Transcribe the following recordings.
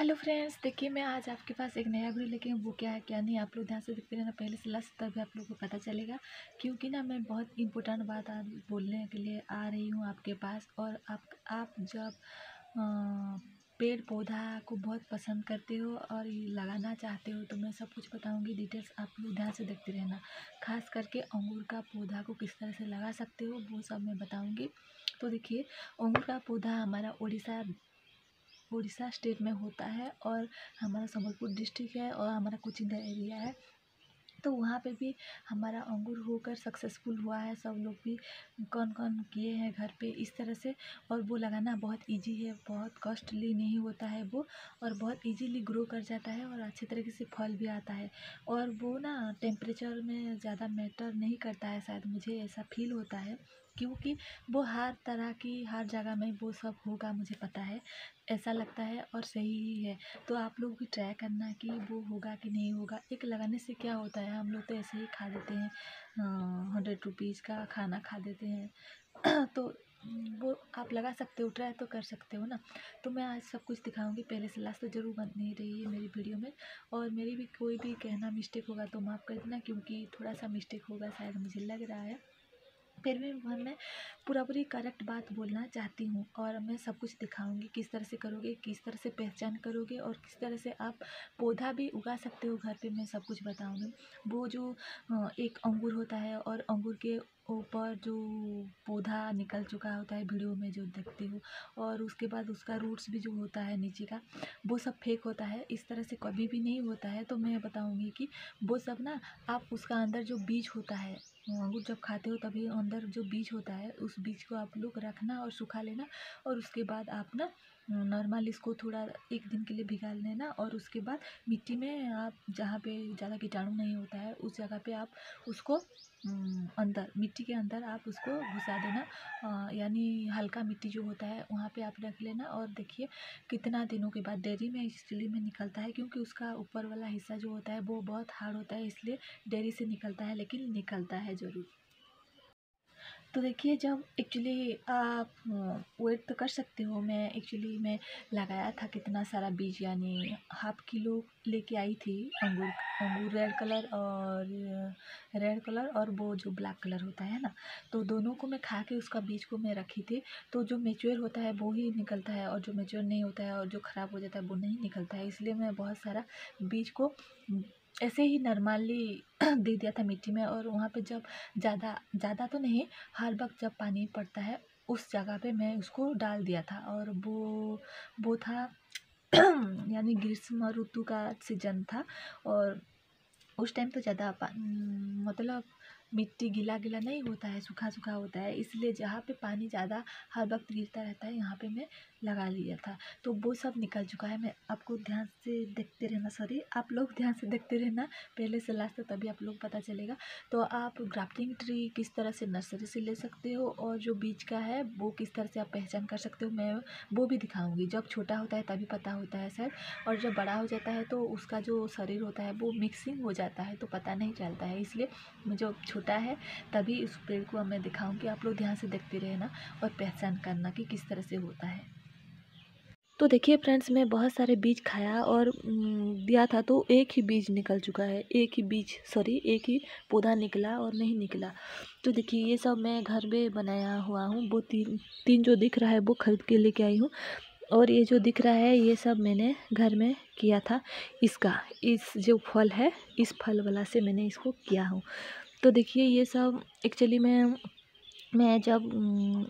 Hello friends, देखिए मैं आज आपके पास एक नया वीडियो लेके हूँ। वो क्या है क्या नहीं, आप लोग ध्यान से देखते रहना पहले से लास्ट तक, भी आप लोगों को पता चलेगा। क्योंकि ना मैं बहुत इंपॉर्टेंट बात आज बोलने के लिए आ रही हूँ आपके पास। और आप जब पेड़ पौधा को बहुत पसंद करते हो और ये लगाना चाहते हो तो मैं सब कुछ बताऊंगी डिटेल्स, आप लोग ध्यान से देखते रहना। खास करके अंगूर का पौधा को किस तरह से लगा सकते हो वो सब मैं बताऊंगी। तो देखिए, अंगूर का पौधा हमारा उड़ीसा स्टेट में होता है और हमारा संबलपुर डिस्ट्रिक्ट है और हमारा कुचिंदा एरिया है। तो वहाँ पे भी हमारा अंगूर होकर सक्सेसफुल हुआ है। सब लोग भी कौन कौन किए हैं घर पे इस तरह से। और वो लगाना बहुत इजी है, बहुत कॉस्टली नहीं होता है वो, और बहुत इजीली ग्रो कर जाता है और अच्छे तरीके से फल भी आता है। और वो ना टेम्परेचर में ज़्यादा मैटर नहीं करता है, शायद मुझे ऐसा फील होता है। क्योंकि वो हर तरह की हर जगह में वो सब होगा, मुझे पता है, ऐसा लगता है और सही ही है। तो आप लोग भी ट्राई करना कि वो होगा कि नहीं होगा। एक लगाने से क्या होता है, हम लोग तो ऐसे ही खा देते हैं, 100 रुपीज़ का खाना खा देते हैं तो वो आप लगा सकते हो, ट्राई तो कर सकते हो ना। तो मैं आज सब कुछ दिखाऊंगी, पहले से लास्ट तो ज़रूर बनी रही है मेरी वीडियो में। और मेरी भी कोई भी कहना मिस्टेक होगा तो माफ़ कर देना, क्योंकि थोड़ा सा मिस्टेक होगा शायद, मुझे लग रहा है। फिर भी मैं पूरी करेक्ट बात बोलना चाहती हूँ और मैं सब कुछ दिखाऊंगी किस तरह से करोगे, किस तरह से पहचान करोगे और किस तरह से आप पौधा भी उगा सकते हो घर पे। मैं सब कुछ बताऊंगी। वो जो एक अंगूर होता है और अंगूर के ऊपर जो पौधा निकल चुका होता है वीडियो में जो देखते हो, और उसके बाद उसका रूट्स भी जो होता है नीचे का, वो सब फेक होता है। इस तरह से कभी भी नहीं होता है। तो मैं बताऊंगी कि वो सब ना, आप उसका अंदर जो बीज होता है, अंगूर जब खाते हो तभी अंदर जो बीज होता है उस बीज को आप लोग रखना और सुखा लेना। और उसके बाद आप ना नॉर्मल इसको थोड़ा एक दिन के लिए भिगा लेना। और उसके बाद मिट्टी में आप जहाँ पे ज़्यादा कीटाणु नहीं होता है उस जगह पे आप उसको अंदर मिट्टी के अंदर आप उसको घुसा देना। यानी हल्का मिट्टी जो होता है वहाँ पे आप रख लेना। और देखिए कितना दिनों के बाद डेयरी में इसलिए में निकलता है क्योंकि उसका ऊपर वाला हिस्सा जो होता है वो बहुत हार्ड होता है, इसलिए डेयरी से निकलता है, लेकिन निकलता है ज़रूर। तो देखिए, जब एक्चुअली आप वेट तो कर सकते हो, मैं लगाया था कितना सारा बीज, यानी हाफ किलो लेके आई थी अंगूर। अंगूर रेड कलर और वो जो ब्लैक कलर होता है ना, तो दोनों को मैं खा के उसका बीज को मैं रखी थी। तो जो मेच्योर होता है वो ही निकलता है और जो मेच्योर नहीं होता है और जो ख़राब हो जाता है वो नहीं निकलता है। इसलिए मैं बहुत सारा बीज को ऐसे ही नॉर्मली दे दिया था मिट्टी में। और वहाँ पे जब ज़्यादा ज़्यादा तो नहीं, हर वक्त जब पानी पड़ता है उस जगह पे मैं उसको डाल दिया था। और वो था यानी ग्रीष्म ऋतु का सीजन था। और उस टाइम तो ज़्यादा मतलब मिट्टी गीला गीला नहीं होता है, सूखा सूखा होता है, इसलिए जहाँ पे पानी ज़्यादा हर वक्त गिरता रहता है यहाँ पे मैं लगा लिया था। तो वो सब निकल चुका है। मैं आपको ध्यान से देखते रहना, सॉरी आप लोग ध्यान से देखते रहना पहले से लास्ट तक, तभी आप लोग पता चलेगा। तो आप ग्राफ्टिंग ट्री किस तरह से नर्सरी से ले सकते हो और जो बीज का है वो किस तरह से आप पहचान कर सकते हो, मैं वो भी दिखाऊँगी। जब छोटा होता है तभी पता होता है शायद, और जब बड़ा हो जाता है तो उसका जो शरीर होता है वो मिक्सिंग हो जाता है तो पता नहीं चलता है। इसलिए जो छोटा है तभी उस पेड़ को मैं दिखाऊंगी, आप लोग ध्यान से देखते रहना और पहचान करना कि किस तरह से होता है। तो देखिए फ्रेंड्स, मैं बहुत सारे बीज खाया और दिया था तो एक ही बीज निकल चुका है, एक ही पौधा निकला और नहीं निकला। तो देखिए ये सब मैं घर में बनाया हुआ हूँ। वो तीन जो दिख रहा है वो खरीद के लेके आई हूँ। और ये जो दिख रहा है ये सब मैंने घर में किया था। इस जो फल है इस फल वाला से मैंने इसको किया हूँ। तो देखिए ये सब एक्चुअली मैं जब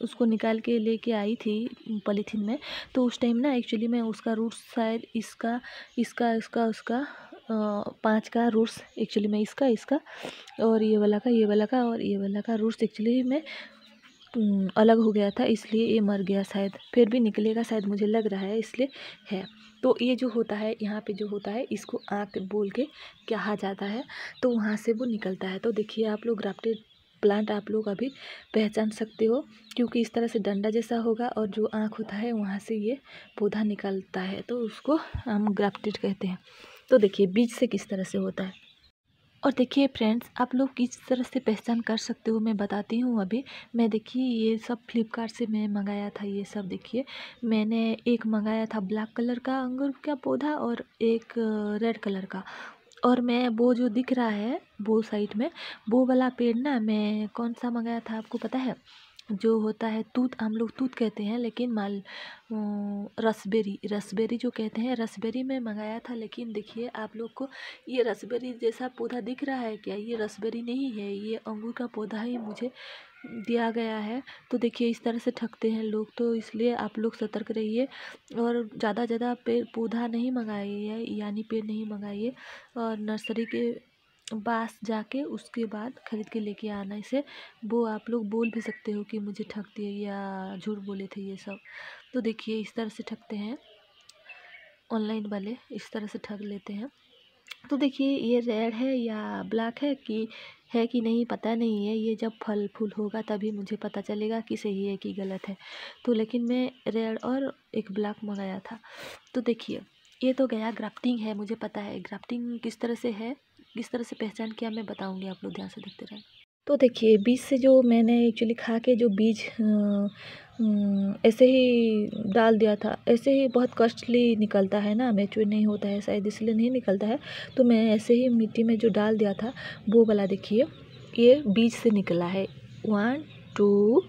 उसको निकाल के लेके आई थी पॉलीथीन में, तो उस टाइम ना एक्चुअली मैं उसका रूट्स शायद इसका इसका इसका उसका 5 का रूट्स एक्चुअली मैं इसका और ये वाला का और ये वाला का रूट्स एक्चुअली में अलग हो गया था, इसलिए ये मर गया। शायद फिर भी निकलेगा शायद, मुझे लग रहा है, इसलिए है। तो ये जो होता है यहाँ पे जो होता है इसको आँख बोल के कहा जाता है, तो वहाँ से वो निकलता है। तो देखिए आप लोग ग्राफ्टेड प्लांट आप लोग अभी पहचान सकते हो, क्योंकि इस तरह से डंडा जैसा होगा और जो आँख होता है वहाँ से ये पौधा निकलता है, तो उसको हम ग्राफ्टेड कहते हैं। तो देखिए बीज से किस तरह से होता है। और देखिए फ्रेंड्स, आप लोग किस तरह से पहचान कर सकते हो मैं बताती हूँ अभी। मैं देखिए ये सब फ्लिपकार्ट से मैं मंगाया था। ये सब देखिए, मैंने एक मंगाया था ब्लैक कलर का अंगूर का पौधा और एक रेड कलर का। और मैं वो जो दिख रहा है वो साइड में, वो वाला पेड़ ना मैं कौन सा मंगाया था आपको पता है? जो होता है तूत, हम लोग तूत कहते हैं, लेकिन रसबेरी, रसबेरी जो कहते हैं, रसबेरी में मंगाया था। लेकिन देखिए आप लोग को ये रसबेरी जैसा पौधा दिख रहा है क्या? ये रसबेरी नहीं है, ये अंगूर का पौधा ही मुझे दिया गया है। तो देखिए इस तरह से ठगते हैं लोग, तो इसलिए आप लोग सतर्क रहिए और ज़्यादा पेड़ पौधा नहीं मंगाइए, यानी पेड़ नहीं मंगाइए। और नर्सरी के पास जाके उसके बाद ख़रीद के लेके आना इसे। वो आप लोग बोल भी सकते हो कि मुझे ठग दिए या झूठ बोले थे ये सब। तो देखिए इस तरह से ठगते हैं ऑनलाइन वाले, इस तरह से ठग लेते हैं। तो देखिए ये रेड है या ब्लैक है कि नहीं पता नहीं है। ये जब फल फूल होगा तभी मुझे पता चलेगा कि सही है कि गलत है। तो लेकिन मैं रेड और एक ब्लैक मंगाया था। तो देखिए ये तो गया ग्राफ्टिंग है, मुझे पता है ग्राफ्टिंग किस तरह से है, किस तरह से पहचान किया मैं बताऊंगी, आप लोग ध्यान से देखते रहें। तो देखिए बीज से जो मैंने एक्चुअली खा के जो बीज ऐसे ही डाल दिया था, ऐसे ही बहुत कॉस्टली निकलता है ना, मैच्योर नहीं होता है शायद इसलिए नहीं निकलता है। तो मैं ऐसे ही मिट्टी में जो डाल दिया था वो वाला देखिए ये बीज से निकला है। 1 2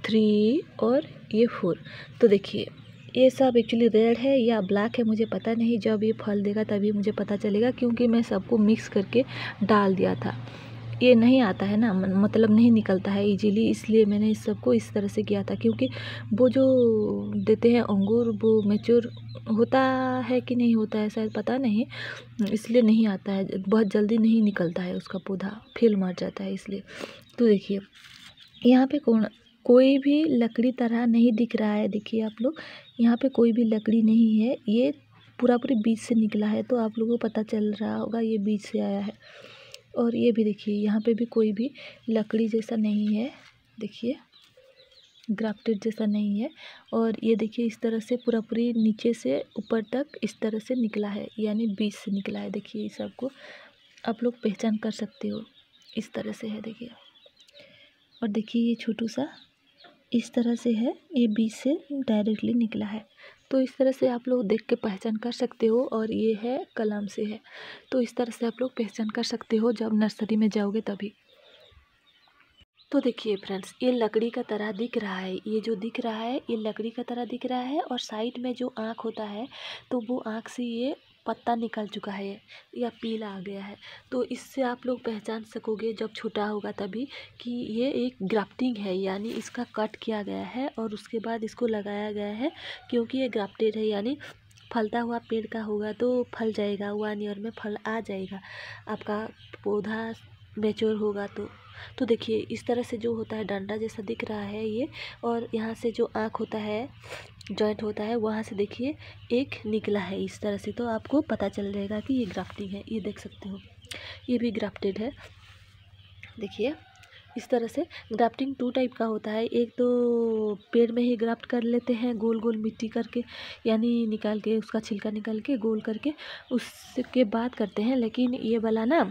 3 और ये 4। तो देखिए ये सब एक्चुअली रेड है या ब्लैक है मुझे पता नहीं, जब ये फल देगा तभी मुझे पता चलेगा, क्योंकि मैं सबको मिक्स करके डाल दिया था। ये नहीं आता है ना, मतलब नहीं निकलता है इजीली, इसलिए मैंने इस सबको इस तरह से किया था। क्योंकि वो जो देते हैं अंगूर वो मैच्योर होता है कि नहीं होता है शायद पता नहीं, इसलिए नहीं आता है, बहुत जल्दी नहीं निकलता है उसका पौधा, फील मर जाता है इसलिए। तो देखिए यहाँ पे कोई भी लकड़ी तरह नहीं दिख रहा है। देखिए आप लोग, यहाँ पे कोई भी लकड़ी नहीं है, ये पूरी बीज से निकला है। तो आप लोगों को पता चल रहा होगा ये बीज से आया है। और ये भी देखिए यहाँ पे भी कोई भी लकड़ी जैसा नहीं है, देखिए ग्राफ्टेड जैसा नहीं है। और ये देखिए इस तरह से पूरी नीचे से ऊपर तक इस तरह से निकला है, यानी बीज से निकला है। देखिए इस सबको आप लोग पहचान कर सकते हो, इस तरह से है देखिए। और देखिए ये छोटू सा इस तरह से है, ये बीज से डायरेक्टली निकला है। तो इस तरह से आप लोग देख के पहचान कर सकते हो। और ये है कलम से है, तो इस तरह से आप लोग पहचान कर सकते हो जब नर्सरी में जाओगे तभी। तो देखिए फ्रेंड्स, ये लकड़ी का तरह दिख रहा है, ये जो दिख रहा है ये लकड़ी का तरह दिख रहा है। और साइड में जो आँख होता है तो वो आँख से ये पत्ता निकल चुका है या पीला आ गया है। तो इससे आप लोग पहचान सकोगे जब छोटा होगा तभी कि ये एक ग्राफ्टिंग है, यानी इसका कट किया गया है और उसके बाद इसको लगाया गया है। क्योंकि ये ग्राफ्टेड है, यानी फलता हुआ पेड़ का होगा तो फल जाएगा, 1 ईयर में फल आ जाएगा आपका पौधा मैच्योर होगा तो देखिए इस तरह से जो होता है डंडा जैसा दिख रहा है ये। और यहाँ से जो आँख होता है, जॉइंट होता है, वहाँ से देखिए एक निकला है इस तरह से। तो आपको पता चल जाएगा कि ये ग्राफ्टिंग है। ये देख सकते हो ये भी ग्राफ्टेड है। देखिए इस तरह से ग्राफ्टिंग 2 टाइप का होता है। एक तो पेड़ में ही ग्राफ्ट कर लेते हैं गोल गोल मिट्टी करके, यानी निकाल के उसका छिलका निकाल के गोल करके उसके बाद करते हैं। लेकिन ये वाला ना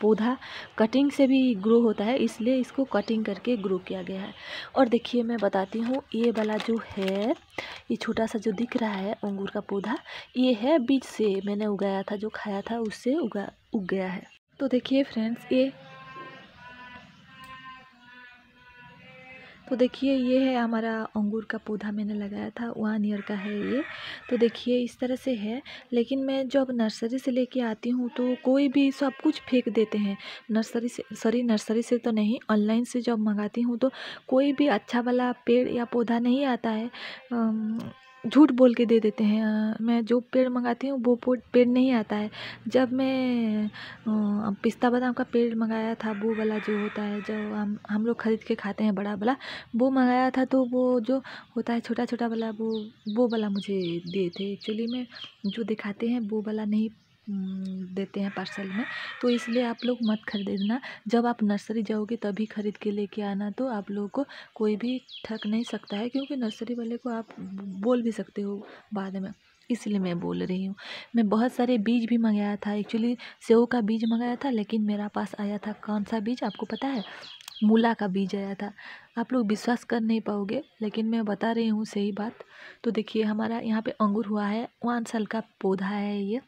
पौधा कटिंग से भी ग्रो होता है, इसलिए इसको कटिंग करके ग्रो किया गया है। और देखिए मैं बताती हूँ, ये वाला जो है ये छोटा सा जो दिख रहा है अंगूर का पौधा, ये है बीज से मैंने उगाया था, जो खाया था उससे उग गया है। तो देखिए फ्रेंड्स, तो देखिए ये है हमारा अंगूर का पौधा, मैंने लगाया था, 1 ईयर का है ये। तो देखिए इस तरह से है। लेकिन मैं जब नर्सरी से लेके आती हूँ तो कोई भी सब कुछ फेंक देते हैं नर्सरी से तो नहीं, ऑनलाइन से जब मंगाती हूँ तो कोई भी अच्छा वाला पेड़ या पौधा नहीं आता है। झूठ बोल के दे देते हैं। मैं जो पेड़ मंगाती हूँ वो पेड़ नहीं आता है। जब मैं पिस्ता बादाम का पेड़ मंगाया था, वो वाला जो होता है जो हम लोग खरीद के खाते हैं बड़ा वाला, वो मंगाया था, तो वो जो होता है छोटा छोटा वाला वो वाला मुझे दिए थे। एक्चुअली में जो दिखाते हैं वो वाला नहीं देते हैं पार्सल में। तो इसलिए आप लोग मत खरीदना, जब आप नर्सरी जाओगे तभी खरीद के लेके आना। तो आप लोगों को कोई भी ठग नहीं सकता है, क्योंकि नर्सरी वाले को आप बोल भी सकते हो बाद में। इसलिए मैं बोल रही हूँ। मैं बहुत सारे बीज भी मंगाया था, एक्चुअली सेव का बीज मंगाया था, लेकिन मेरा पास आया था कौन सा बीज आपको पता है? मूला का बीज आया था। आप लोग विश्वास कर नहीं पाओगे, लेकिन मैं बता रही हूँ सही बात। तो देखिए हमारा यहाँ पे अंगूर हुआ है, 1 साल का पौधा है ये,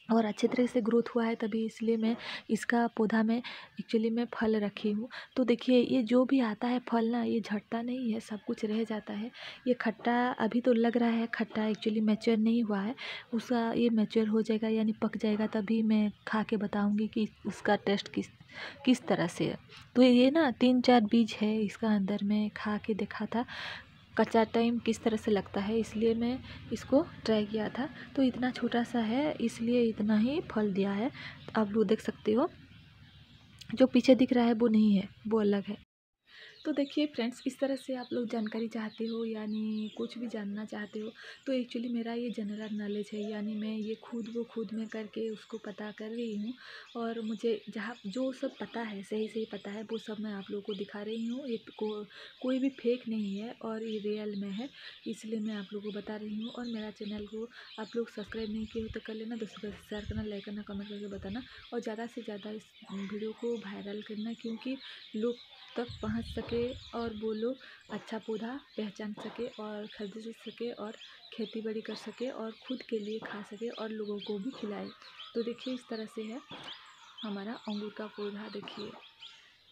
और अच्छे तरह से ग्रोथ हुआ है, तभी इसलिए मैं इसका पौधा में एक्चुअली मैं फल रखी हूँ। तो देखिए ये जो भी आता है फल ना, ये झड़ता नहीं है, सब कुछ रह जाता है। ये खट्टा अभी तो लग रहा है खट्टा, एक्चुअली मैच्योर नहीं हुआ है। उसका ये मैच्योर हो जाएगा यानी पक जाएगा, तभी मैं खा के बताऊँगी कि उसका टेस्ट किस किस तरह से है। तो ये ना 3-4 बीज है इसका, अंदर में खा के देखा था कच्चा टाइम किस तरह से लगता है, इसलिए मैं इसको ट्राई किया था। तो इतना छोटा सा है, इसलिए इतना ही फल दिया है। आप लोग देख सकते हो, जो पीछे दिख रहा है वो नहीं है, वो अलग है। तो देखिए फ्रेंड्स, इस तरह से आप लोग जानकारी चाहते हो यानी कुछ भी जानना चाहते हो, तो एक्चुअली मेरा ये जनरल नॉलेज है, यानी मैं ये खुद में करके उसको पता कर रही हूँ। और मुझे जहाँ जो सब पता है, सही सही पता है, वो सब मैं आप लोगों को दिखा रही हूँ। ये कोई भी फेक नहीं है और ये रियल में है, इसलिए मैं आप लोगों को बता रही हूँ। और मेरा चैनल को आप लोग सब्सक्राइब नहीं किए हो तो कर लेना, दोस्तों को शेयर करना, लाइक करना, कमेंट करके बताना, और ज़्यादा से ज़्यादा इस वीडियो को वायरल करना, क्योंकि लोग तक पहुंच सके और वो लोग अच्छा पौधा पहचान सके और खरीद सके और खेती बाड़ी कर सके और खुद के लिए खा सके और लोगों को भी खिलाए। तो देखिए इस तरह से है हमारा अंगूर का पौधा। देखिए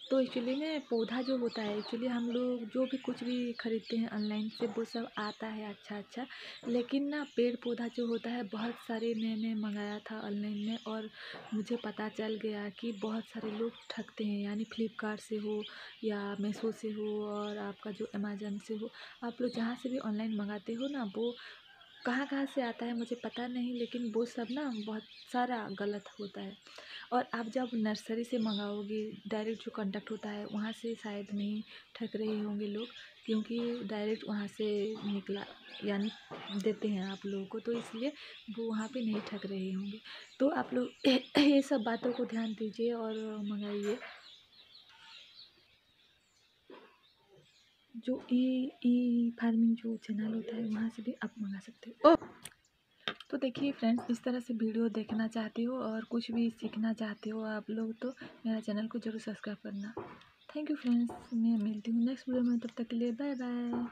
तो एक्चुअली में पौधा जो होता है, एक्चुअली हम लोग जो भी कुछ भी खरीदते हैं ऑनलाइन से, वो सब आता है अच्छा अच्छा, लेकिन ना पेड़ पौधा जो होता है, बहुत सारे मैंने मंगाया था ऑनलाइन में, और मुझे पता चल गया कि बहुत सारे लोग ठगते हैं, यानी फ्लिपकार्ट से हो या मीशो से हो और आपका जो अमेज़न से हो, आप लोग जहाँ से भी ऑनलाइन मंगाते हो ना, वो कहाँ कहाँ से आता है मुझे पता नहीं, लेकिन वो सब ना बहुत सारा गलत होता है। और आप जब नर्सरी से मंगाओगे, डायरेक्ट जो कांटेक्ट होता है वहाँ से शायद नहीं ठग रहे होंगे लोग, क्योंकि डायरेक्ट वहाँ से निकला यानी देते हैं आप लोगों को, तो इसलिए वो वहाँ पे नहीं ठग रहे होंगे। तो आप लोग ये सब बातों को ध्यान दीजिए और मंगाइए। जो ई ई फार्मिंग जो चैनल होता है, वहाँ से भी आप मंगा सकते हो। तो देखिए फ्रेंड्स, इस तरह से वीडियो देखना चाहते हो और कुछ भी सीखना चाहते हो आप लोग, तो मेरा चैनल को जरूर सब्सक्राइब करना। थैंक यू फ्रेंड्स, मैं मिलती हूँ नेक्स्ट वीडियो में, तब तक के लिए बाय बाय।